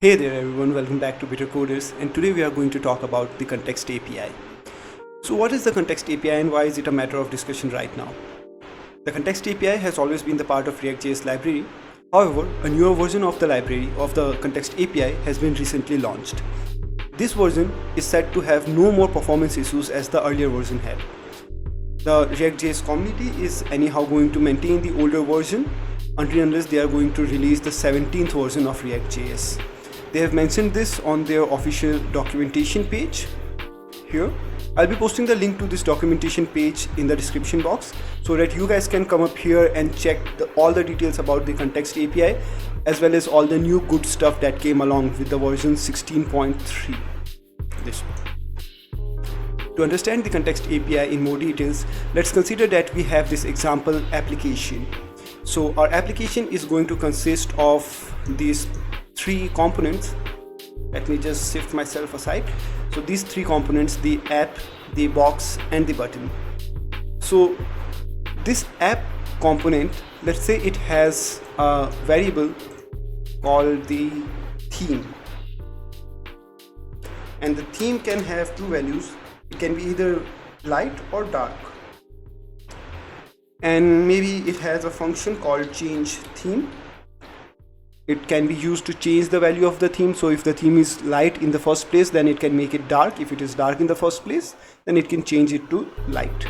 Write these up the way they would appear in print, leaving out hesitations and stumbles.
Hey there everyone, welcome back to Bitter Coders, and today we are going to talk about the Context API. So what is the Context API and why is it a matter of discussion right now? The Context API has always been the part of React.js library. However, a newer version of the library of the Context API has been recently launched. This version is said to have no more performance issues as the earlier version had. The React.js community is anyhow going to maintain the older version until unless they are going to release the 17th version of React.js. They have mentioned this on their official documentation page here. I'll be posting the link to this documentation page in the description box so that you guys can come up here and check all the details about the Context API as well as all the new good stuff that came along with the version 16.3. This one. To understand the Context API in more details, let's consider that we have this example application. So our application is going to consist of these three components. Let me just shift myself aside. So these three components, the app, the box and the button. So this app component, let's say it has a variable called the theme, and the theme can have two values. It can be either light or dark, and maybe it has a function called change theme. It can be used to change the value of the theme. So if the theme is light in the first place, then it can make it dark. If it is dark in the first place, then it can change it to light.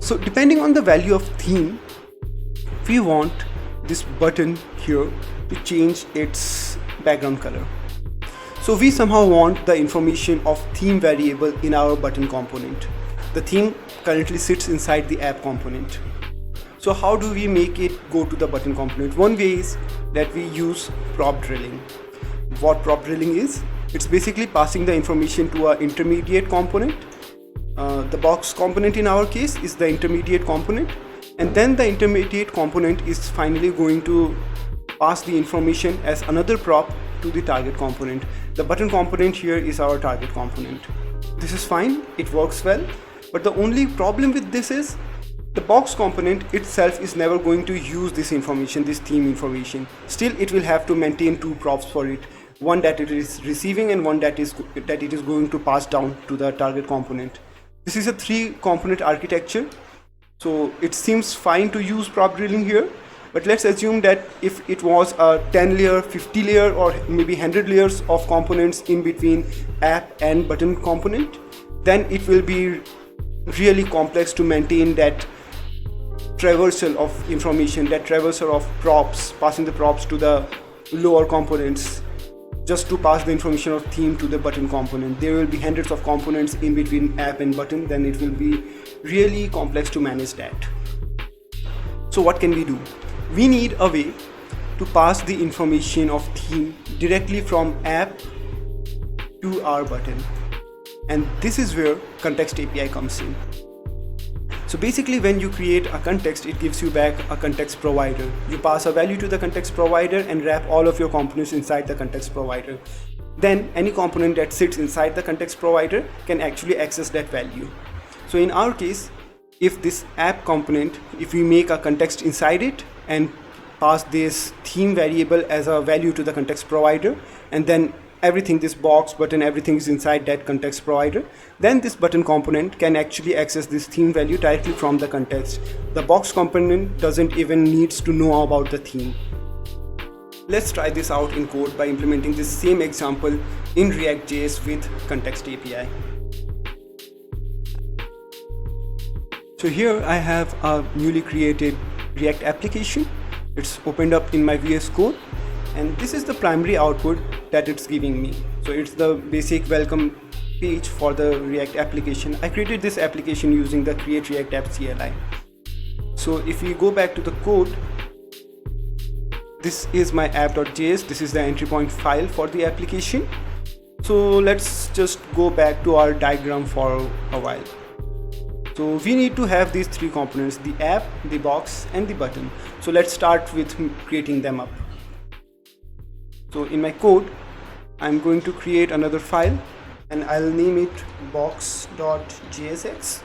So depending on the value of theme, we want this button here to change its background color. So we somehow want the information of theme variable in our button component. The theme currently sits inside the app component. So how do we make it go to the button component? One way is that we use prop drilling. What prop drilling is? It's basically passing the information to our intermediate component. The box component in our case is the intermediate component, and then the intermediate component is finally going to pass the information as another prop to the target component. The button component here is our target component. This is fine, it works well, but the only problem with this is the box component itself is never going to use this information, this theme information. Still, it will have to maintain two props for it, one that it is receiving and one that it is going to pass down to the target component. This is a 3-component architecture, so it seems fine to use prop drilling here. But let's assume that if it was a 10 layer, 50 layer or maybe 100 layers of components in between app and button component, then it will be really complex to maintain that traversal of information, that traversal of props, passing the props to the lower components just to pass the information of theme to the button component. There will be hundreds of components in between app and button, then it will be really complex to manage that. So what can we do? We need a way to pass the information of theme directly from app to our button, and this is where Context API comes in. So basically, when you create a context, it gives you back a context provider. You pass a value to the context provider and wrap all of your components inside the context provider. Then any component that sits inside the context provider can actually access that value. So in our case, if this app component, if we make a context inside it and pass this theme variable as a value to the context provider, and then everything, this box, button, everything is inside that context provider, then this button component can actually access this theme value directly from the context. The box component doesn't even needs to know about the theme. Let's try this out in code by implementing this same example in React.js with Context API. So here I have a newly created React application. It's opened up in my VS Code, and this is the primary output that it's giving me. So it's the basic welcome page for the React application. I created this application using the create react app CLI. So if we go back to the code, this is my app.js. This is the entry point file for the application. So let's just go back to our diagram for a while. So we need to have these three components, the app, the box and the button. So let's start with creating them up. So in my code, I'm going to create another file and I'll name it box.jsx,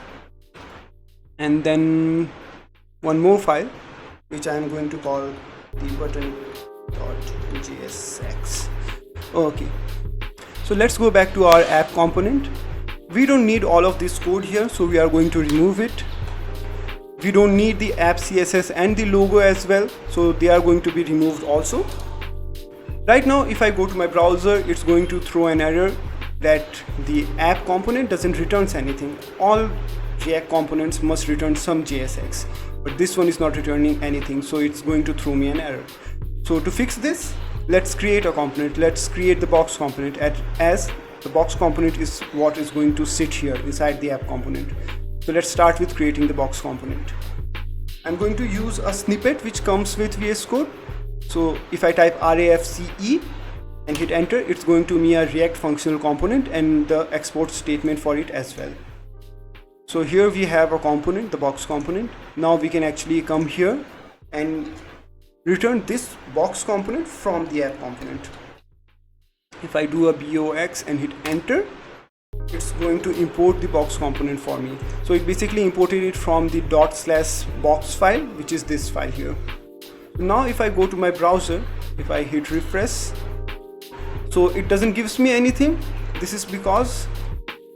and then one more file which I'm going to call the button.jsx. Okay, so let's go back to our app component. We don't need all of this code here, so we are going to remove it. We don't need the app CSS and the logo as well, so they are going to be removed also. Right now, if I go to my browser, it's going to throw an error that the app component doesn't return anything. All React components must return some JSX, but this one is not returning anything, so it's going to throw me an error. So to fix this, let's create a component. Let's create the box component, as the box component is what is going to sit here inside the app component. So let's start with creating the box component. I'm going to use a snippet which comes with VS Code. So if I type RAFCE and hit enter, it's going to be a React functional component and the export statement for it as well. So here we have a component, the box component. Now we can actually come here and return this box component from the app component. If I do a box and hit enter, it's going to import the box component for me. So it basically imported it from the ./box file, which is this file here. Now if I go to my browser, if I hit refresh, so it doesn't gives me anything. This is because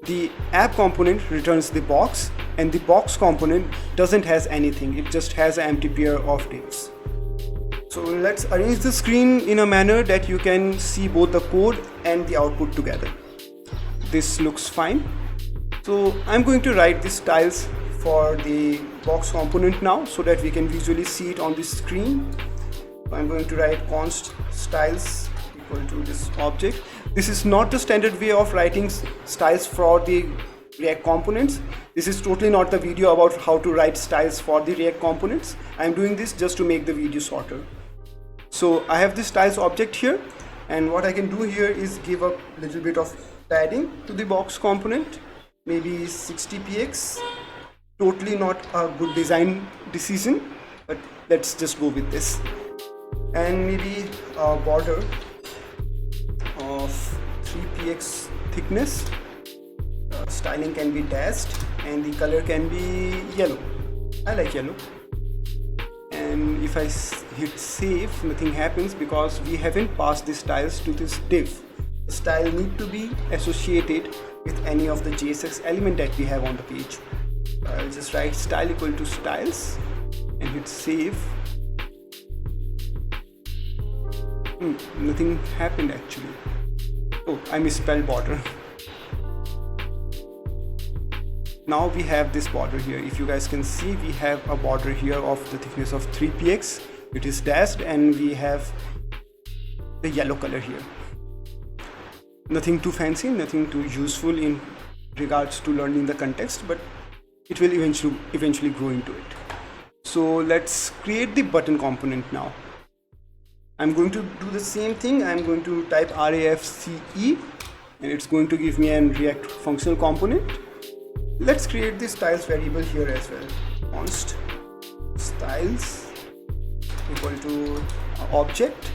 the app component returns the box and the box component doesn't has anything. It just has an empty pair of divs. So let's arrange the screen in a manner that you can see both the code and the output together. This looks fine. So I'm going to write the styles for the box component now so that we can visually see it on the screen. So I'm going to write const styles equal to this object. This is not the standard way of writing styles for the React components. This is totally not the video about how to write styles for the React components. I'm doing this just to make the video shorter. So I have this styles object here, and what I can do here is give a little bit of padding to the box component, maybe 60px. Totally not a good design decision, but let's just go with this. And maybe a border of 3px thickness. Styling can be dashed and the color can be yellow. I like yellow. And if I hit save, nothing happens because we haven't passed the styles to this div. The style need to be associated with any of the JSX element that we have on the page. I'll just write style equal to styles and hit save. Nothing happened actually. Oh, I misspelled border. Now we have this border here. If you guys can see, we have a border here of the thickness of 3px. It is dashed and we have the yellow color here. Nothing too fancy, nothing too useful in regards to learning the context, but it will eventually grow into it. So let's create the button component now. I'm going to do the same thing. I'm going to type RAFCE and it's going to give me an React functional component. Let's create the styles variable here as well. Const styles equal to object,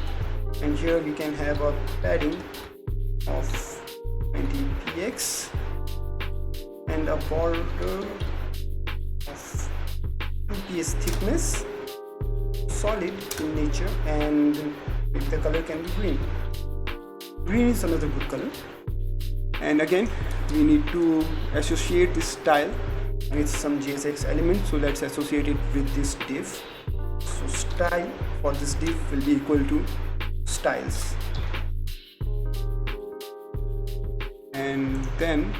and here we can have a padding of 20px and a border of 2ps thickness, solid in nature, and the color can be green. Green is another good color. And again, we need to associate this style with some JSX element, so let's associate it with this div. So style for this div will be equal to styles, and then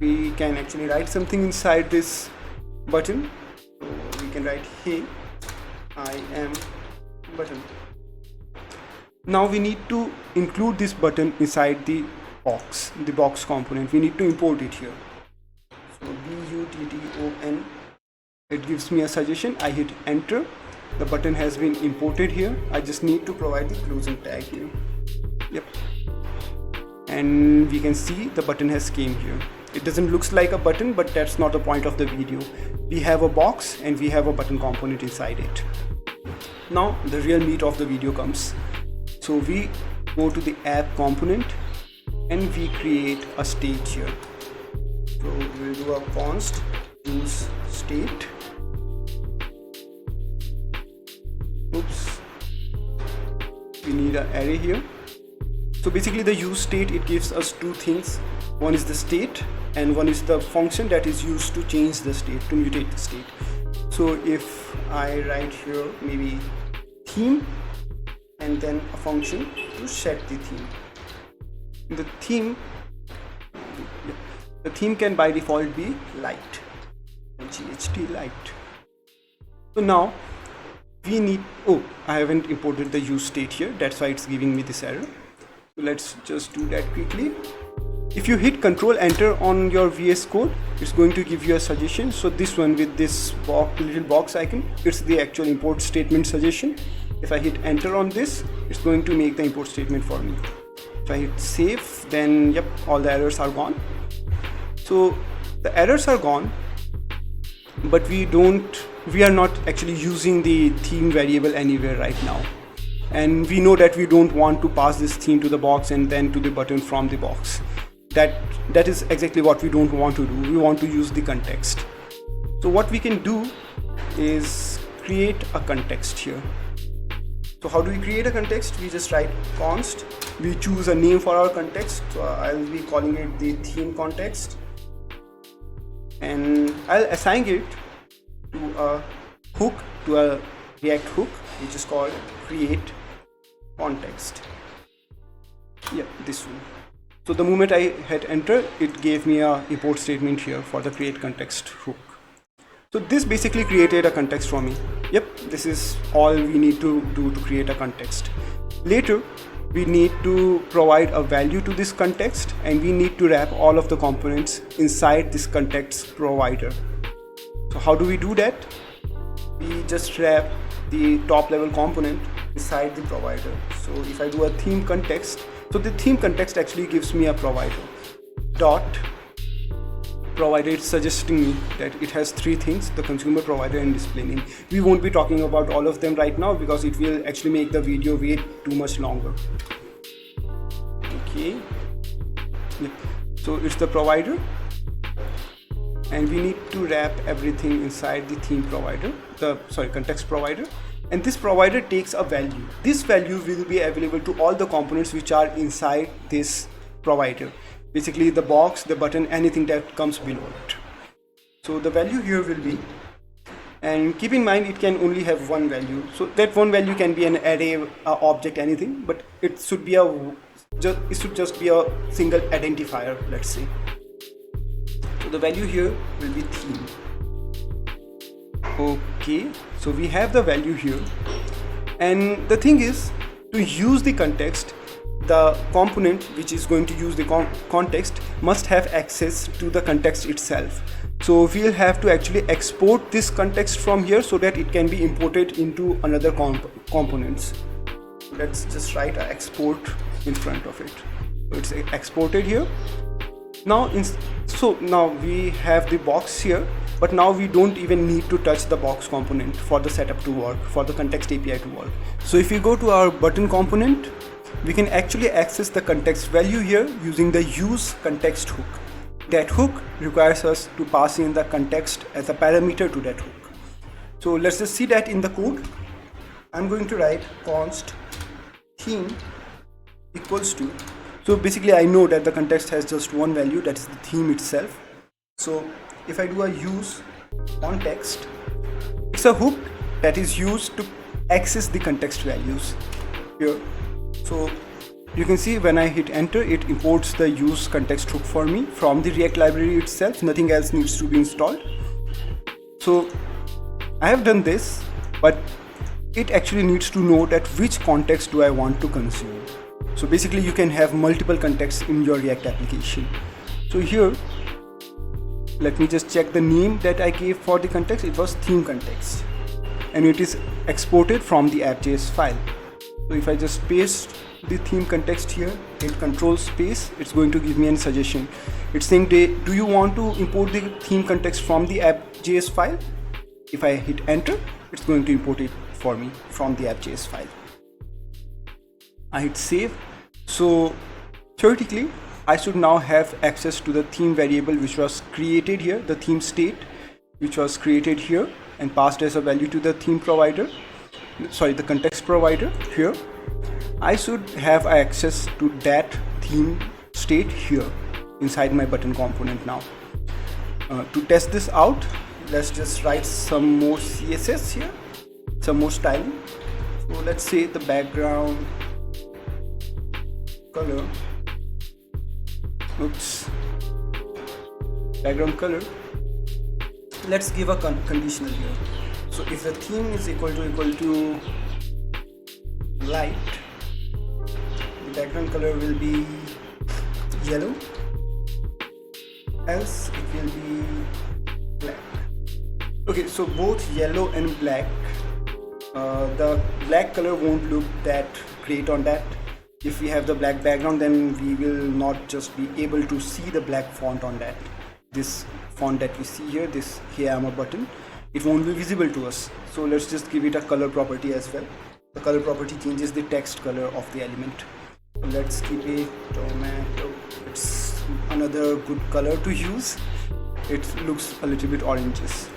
we can actually write something inside this button. So we can write hey, I am button. Now we need to include this button inside the box component. We need to import it here. So button, it gives me a suggestion. I hit enter. The button has been imported here. I just need to provide the closing tag here. Yep. And we can see the button has came here. It doesn't look like a button, but that's not the point of the video. We have a box and we have a button component inside it. Now the real meat of the video comes. So we go to the app component and we create a state here. So we'll do a const use state. Oops, we need an array here. So basically the use state, it gives us two things. One is the state and one is the function that is used to change the state, to mutate the state. So if I write here maybe theme and then a function to set the theme. The theme can by default be light, GHT light. So now we need, I haven't imported the use state here, that's why it's giving me this error. So let's just do that quickly. If you hit Control Enter on your VS Code, it's going to give you a suggestion. So this one with this little box icon, it's the actual import statement suggestion. If I hit Enter on this, it's going to make the import statement for me. If I hit save, then yep, all the errors are gone. So the errors are gone, but we are not actually using the theme variable anywhere right now. And we know that we don't want to pass this theme to the box and then to the button from the box. That is exactly what we don't want to do. We want to use the context. So what we can do is create a context here. So how do we create a context? We just write const. We choose a name for our context. So I'll be calling it the theme context. And I'll assign it to a hook, to a React hook, which is called create context. Yeah, this one. So the moment I hit enter, it gave me a import statement here for the create context hook. So this basically created a context for me. Yep, this is all we need to do to create a context. Later, we need to provide a value to this context, and we need to wrap all of the components inside this context provider. So how do we do that? We just wrap the top level component inside the provider. So if I do a theme context, so the theme context actually gives me a provider. Dot provider, it's suggesting me that it has three things: the consumer, provider, and display name. We won't be talking about all of them right now because it will actually make the video way too much longer. Okay. Yep. So it's the provider, and we need to wrap everything inside the theme provider, context provider. And this provider takes a value. This value will be available to all the components which are inside this provider. Basically the box, the button, anything that comes below it. So the value here will be, and keep in mind it can only have one value. So that one value can be an array, object, anything, but it should just be a single identifier, let's say. So the value here will be theme. Okay, so we have the value here, and the thing is, to use the context, the component which is going to use the context must have access to the context itself. So we'll have to actually export this context from here so that it can be imported into another components. Let's just write an export in front of it. So it's exported here. Now we have the box here, but now we don't even need to touch the box component for the setup to work, for the context API to work. So if we go to our button component, we can actually access the context value here using the use context hook. That hook requires us to pass in the context as a parameter to that hook. So let's just see that in the code. I'm going to write const theme equals to, so basically I know that the context has just one value, that is the theme itself. So if I do a use context, it's a hook that is used to access the context values here. So you can see when I hit enter, it imports the use context hook for me from the React library itself. Nothing else needs to be installed. So I have done this, but it actually needs to know that which context do I want to consume. So basically you can have multiple contexts in your React application. So here, let me just check the name that I gave for the context. It was theme context, and it is exported from the app.js file. So if I just paste the theme context here, hit control space, it's going to give me a suggestion. It's saying, do you want to import the theme context from the app.js file? If I hit enter, it's going to import it for me from the app.js file. I hit save. So theoretically, I should now have access to the theme variable which was created here, the theme state which was created here and passed as a value to the theme provider, the context provider here. I should have access to that theme state here inside my button component now. To test this out, let's just write some more CSS here, some more styling. So let's say the background color, background color, let's give a conditional here. So if the theme is equal to light, the background color will be yellow, else it will be black. Okay, so both yellow and black, the black color won't look that great on that. If we have the black background, then we will not just be able to see the black font on that. This font that we see here, this Hey I'm a Button, it won't be visible to us. So let's just give it a color property as well. The color property changes the text color of the element. So let's keep a tomato. It's another good color to use. It looks a little bit oranges.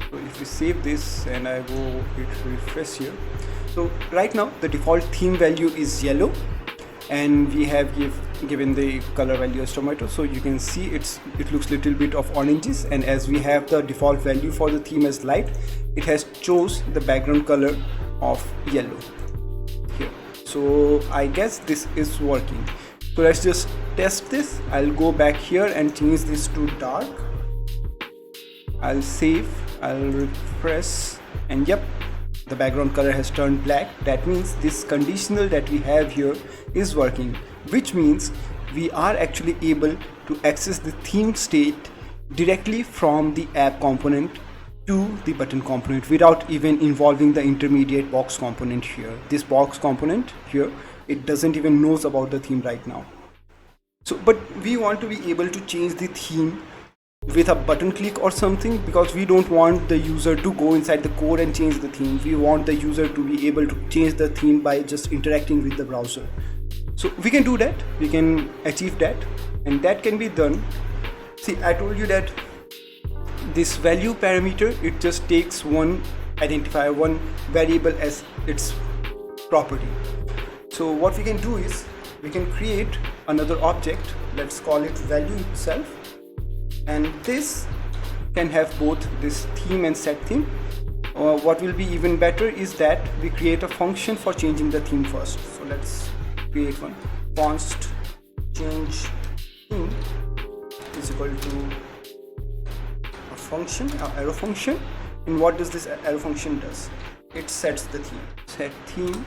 So if we save this and I go hit refresh here, so right now the default theme value is yellow, and we have given the color value as tomato. So you can see it looks little bit of oranges, and as we have the default value for the theme as light, it has chose the background color of yellow here. So I guess this is working. So let's just test this. I'll go back here and change this to dark. I'll save, I'll refresh, and yep, the background color has turned black. That means this conditional that we have here is working, which means we are actually able to access the theme state directly from the app component to the button component without even involving the intermediate box component here. This box component here, it doesn't even knows about the theme right now. So, but we want to be able to change the theme with a button click or something, because we don't want the user to go inside the code and change the theme. We want the user to be able to change the theme by just interacting with the browser. So we can do that, we can achieve that, and that can be done. See, I told you that this value parameter, it just takes one identifier, one variable as its property. So what we can do is we can create another object, let's call it value itself, and this can have both this theme and set theme. What will be even better is that we create a function for changing the theme first. So let's create one. Const change theme is equal to a function, an arrow function. And what does this arrow function does? It sets the theme. Set theme.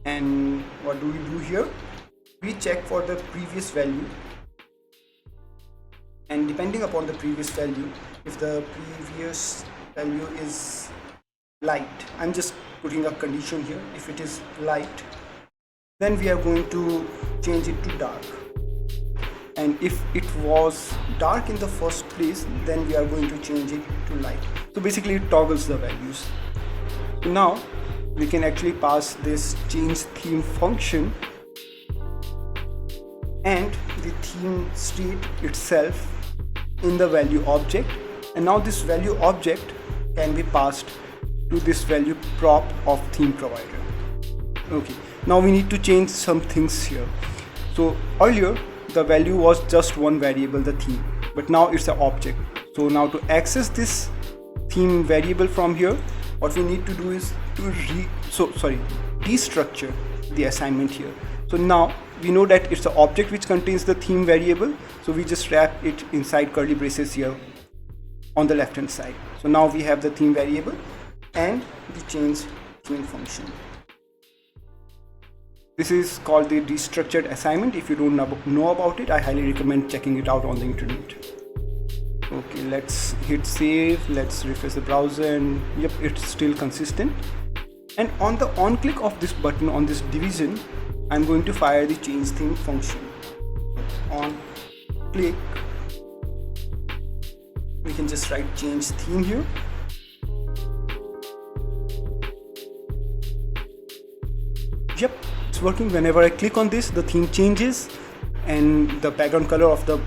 And what do we do here? We check for the previous value, and depending upon the previous value, if the previous value is light, I'm just putting a condition here, if it is light, then we are going to change it to dark, and if it was dark in the first place, then we are going to change it to light. So basically it toggles the values. Now we can actually pass this change theme function and the theme state itself in the value object, and now this value object can be passed to this value prop of theme provider. Okay, now we need to change some things here. So earlier the value was just one variable, the theme, but now it's an object. So now to access this theme variable from here, what we need to do is to destructure the assignment here. So now we know that it's an object which contains the theme variable, so we just wrap it inside curly braces here on the left hand side. So now we have the theme variable and the change theme function. This is called the destructured assignment. If you don't know about it, I highly recommend checking it out on the internet. Okay, let's hit save, let's refresh the browser, and yep, it's still consistent. And on the on click of this button on this division, I'm going to fire the change theme function. On click, we can just write change theme here. Yep, it's working. Whenever I click on this, the theme changes, and the background color of the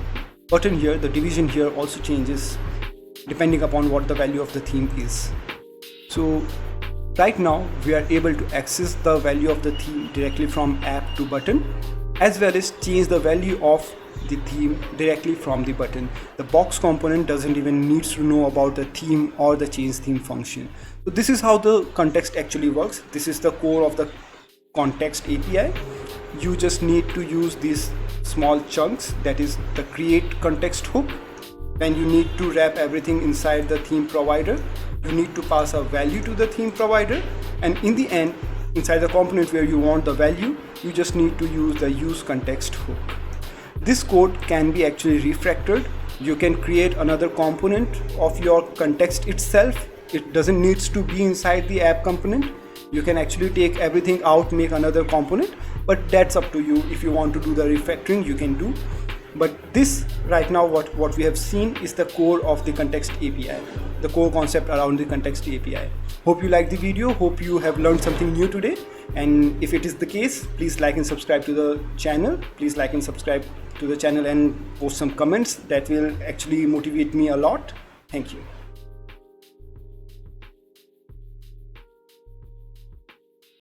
button here, the division here, also changes depending upon what the value of the theme is. So Right now, we are able to access the value of the theme directly from app to button, as well as change the value of the theme directly from the button. The box component doesn't even need to know about the theme or the change theme function. So this is how the context actually works. This is the core of the context API. You just need to use these small chunks, that is the create context hook. When you need to wrap everything inside the theme provider, you need to pass a value to the theme provider, and in the end, inside the component where you want the value, you just need to use the use context hook. This code can be actually refactored. You can create another component of your context itself. It doesn't need to be inside the app component. You can actually take everything out, make another component, but that's up to you. If you want to do the refactoring, you can do. But this right now, what we have seen is the core of the context API, the core concept around the context API. Hope you liked the video. Hope you have learned something new today. And if it is the case, please like and subscribe to the channel. Please like and subscribe to the channel and post some comments. That will actually motivate me a lot. Thank you.